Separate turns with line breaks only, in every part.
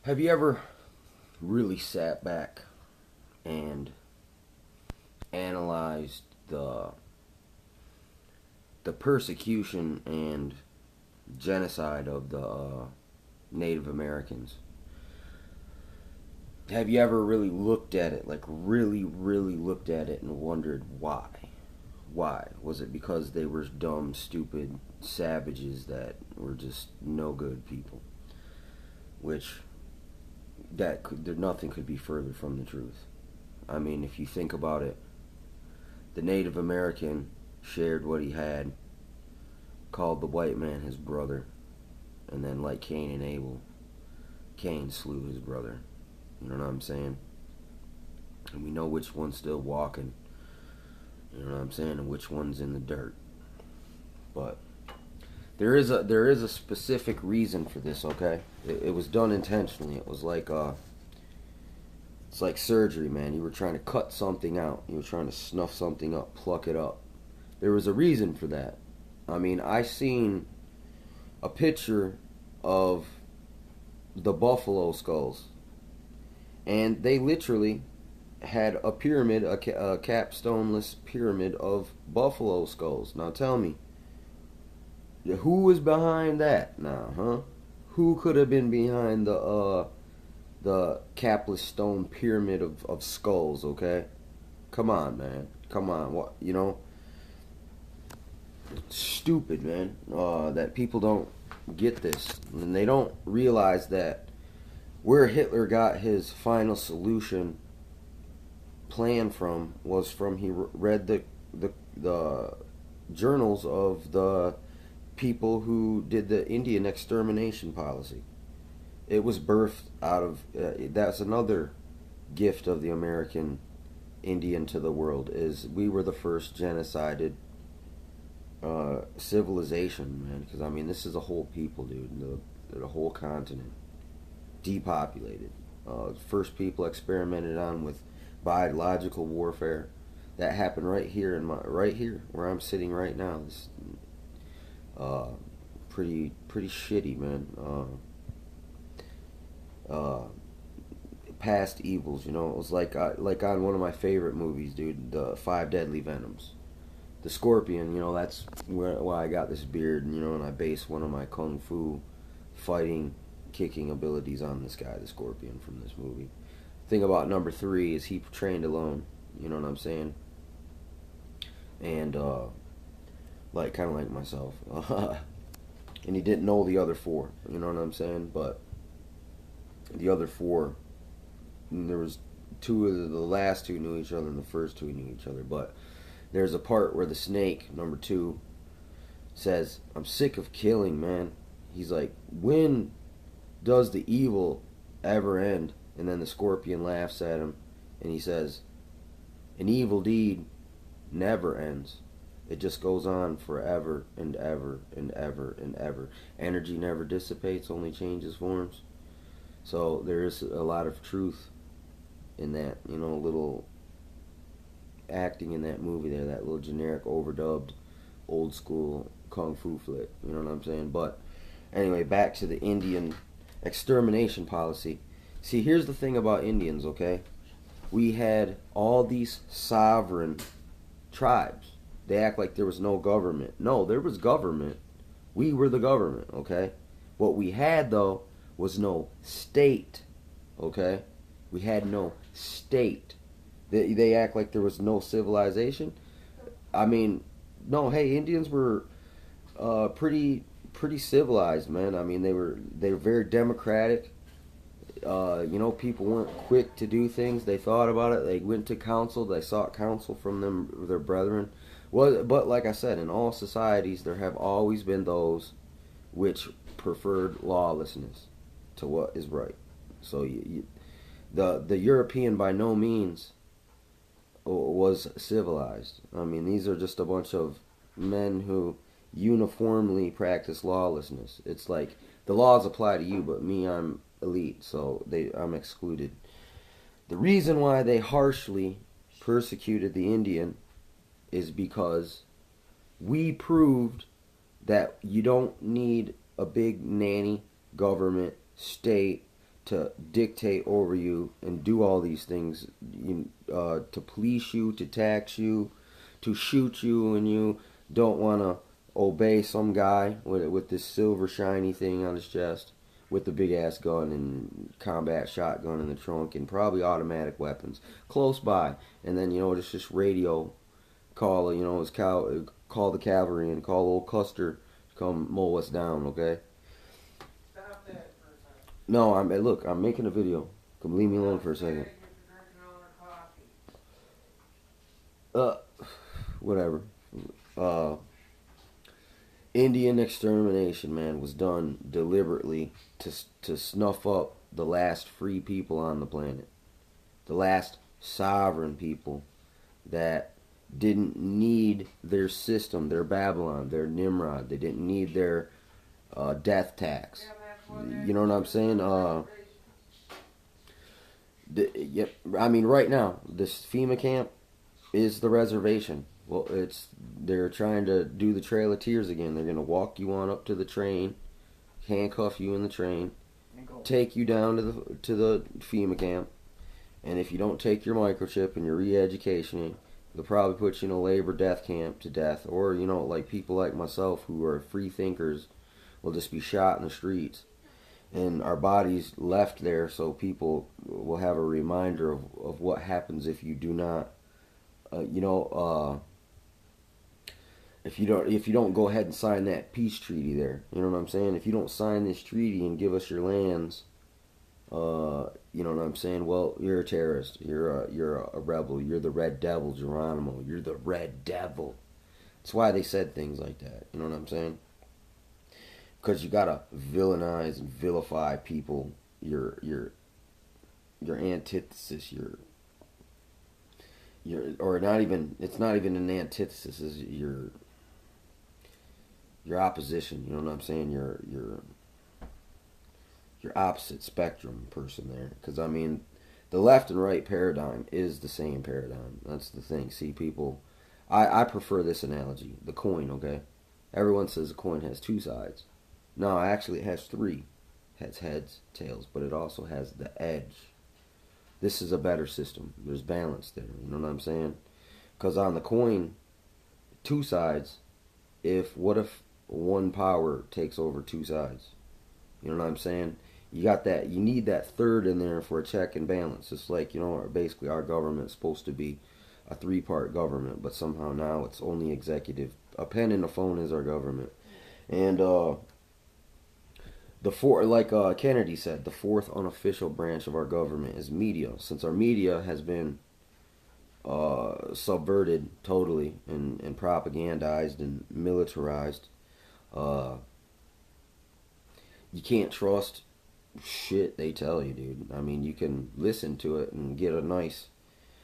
Have you ever really sat back and analyzed the persecution and genocide of the Native Americans? Have you ever really looked at it, like really, really looked at it and wondered why? Why? Was it because they were dumb, stupid savages that were just no good people? Which nothing could be further from the truth. I mean, if you think about it, the Native American shared what he had, called the white man his brother, and then like Cain and Abel, Cain slew his brother. You know what I'm saying? And we know which one's still walking. You know what I'm saying? And which one's in the dirt. But there is a specific reason for this. Okay, it was done intentionally. It was like it's like surgery, man. You were trying to cut something out. You were trying to snuff something up, pluck it up. There was a reason for that. I mean, I seen a picture of the buffalo skulls, and they literally had a pyramid, a capstoneless pyramid of buffalo skulls. Now tell me, who was behind that now, huh? Who could have been behind the capless stone pyramid of skulls, okay? Come on, man. Come on. What, you know? Stupid, man. That people don't get this. And they don't realize that where Hitler got his final solution plan from was from he read the journals of the people who did the Indian extermination policy. It was birthed out of that's another gift of the American Indian to the world, is we were the first genocided civilization, man. Because I mean, this is a whole people, dude. The whole continent depopulated. First people experimented on with biological warfare. That happened right here right here where I'm sitting right now. This pretty shitty, man. Past evils, you know. It was like on one of my favorite movies, dude, the Five Deadly Venoms. The Scorpion, you know, that's why I got this beard, you know, and I base one of my kung fu fighting, kicking abilities on this guy, the Scorpion, from this movie. Thing about number 3 is he trained alone, you know what I'm saying? And like kind of like myself. And he didn't know the other 4, you know what I'm saying? But the other 4, there was 2 of the last 2 knew each other, and the first 2 knew each other. But there's a part where the snake, number 2, says, "I'm sick of killing, man." He's like, "When does the evil ever end?" And then the Scorpion laughs at him, and he says, "An evil deed never ends. It just goes on forever and ever and ever and ever. Energy never dissipates, only changes forms." So there is a lot of truth in that, you know, little acting in that movie there, that little generic, overdubbed, old school kung fu flick, you know what I'm saying? But anyway, back to the Indian extermination policy. See, here's the thing about Indians, okay? We had all these sovereign tribes. They act like there was no government. No, there was government. We were the government, okay? What we had, though, was no state, okay? We had no state. They act like there was no civilization. I mean, no, hey, Indians were pretty civilized, man. I mean, they were very democratic. You know, people weren't quick to do things. They thought about it. They went to counsel. They sought counsel from their brethren. Well, but like I said, in all societies, there have always been those which preferred lawlessness to what is right. So the European by no means was civilized. I mean, these are just a bunch of men who uniformly practice lawlessness. It's like the laws apply to you, but me, I'm elite, so I'm excluded. The reason why they harshly persecuted the Indian is because we proved that you don't need a big nanny government state to dictate over you and do all these things, to police you, to tax you, to shoot you, and you don't want to obey some guy with this silver shiny thing on his chest with the big ass gun and combat shotgun in the trunk and probably automatic weapons close by, and then just radio call, call the cavalry and call old Custer to come mow us down, okay?
Stop that for a second.
No, I'm making a video. Come leave me alone for a second. Whatever. Indian extermination, man, was done deliberately to snuff up the last free people on the planet, the last sovereign people that didn't need their system, their Babylon, their Nimrod. They didn't need their death tax. You know what I'm saying? Right now, this FEMA camp is the reservation. Well, they're trying to do the Trail of Tears again. They're gonna walk you on up to the train, handcuff you in the train, take you down to the FEMA camp, and if you don't take your microchip and your re-education, they'll probably put you in a labor death camp to death, or like people like myself who are free thinkers will just be shot in the streets, and our bodies left there so people will have a reminder of what happens if you do not, if you don't go ahead and sign that peace treaty there. You know what I'm saying? If you don't sign this treaty and give us your lands, you know what I'm saying? Well, you're a terrorist. You're a rebel. You're the Red Devil, Geronimo. You're the Red Devil. That's why they said things like that. You know what I'm saying? Because you gotta villainize and vilify people. Your antithesis. Or not even. It's not even an antithesis. It's your opposition. You know what I'm saying? Your opposite spectrum person there. Because the left and right paradigm is the same paradigm. That's the thing. See, people, I prefer this analogy. The coin, okay? Everyone says a coin has two sides. No, actually it has three. It has heads, tails, but it also has the edge. This is a better system. There's balance there. You know what I'm saying? Because on the coin, two sides, what if one power takes over two sides? You know what I'm saying? You got that. You need that third in there for a check and balance. It's like, basically our government's supposed to be a three-part government, but somehow now it's only executive. A pen and a phone is our government. And like Kennedy said, the fourth unofficial branch of our government is media. Since our media has been subverted totally and propagandized and militarized, you can't trust shit they tell you, dude. You can listen to it and get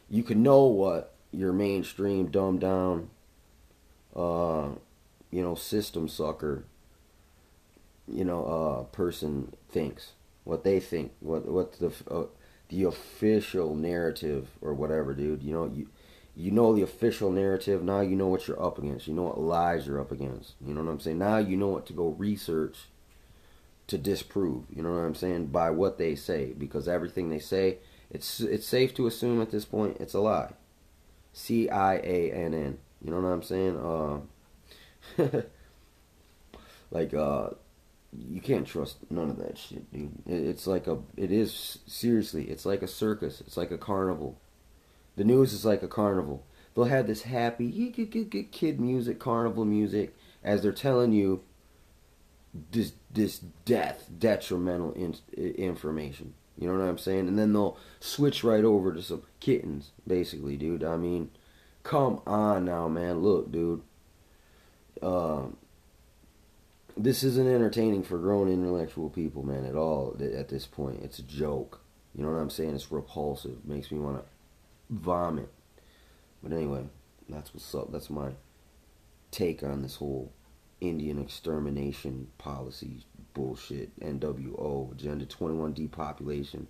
you can know what your mainstream dumbed down system sucker person thinks, what they think, what the official narrative or whatever, dude. You know the official narrative. Now you know what you're up against. You know what lies you're up against. You know what I'm saying? Now you know what to go research to disprove. You know what I'm saying? By what they say, because everything they say, it's safe to assume at this point it's a lie. CIANN. You know what I'm saying? You can't trust none of that shit, dude. It's like it's like a circus. It's like a carnival. The news is like a carnival. They'll have this happy kid music, carnival music, as they're telling you this detrimental information. You know what I'm saying? And then they'll switch right over to some kittens, basically, dude. Come on now, man. Look, dude. This isn't entertaining for grown intellectual people, man, at all at this point. It's a joke. You know what I'm saying? It's repulsive. It makes me want to vomit. But anyway, that's what's up. That's my take on this whole Indian extermination policy bullshit. NWO, Agenda 21 depopulation.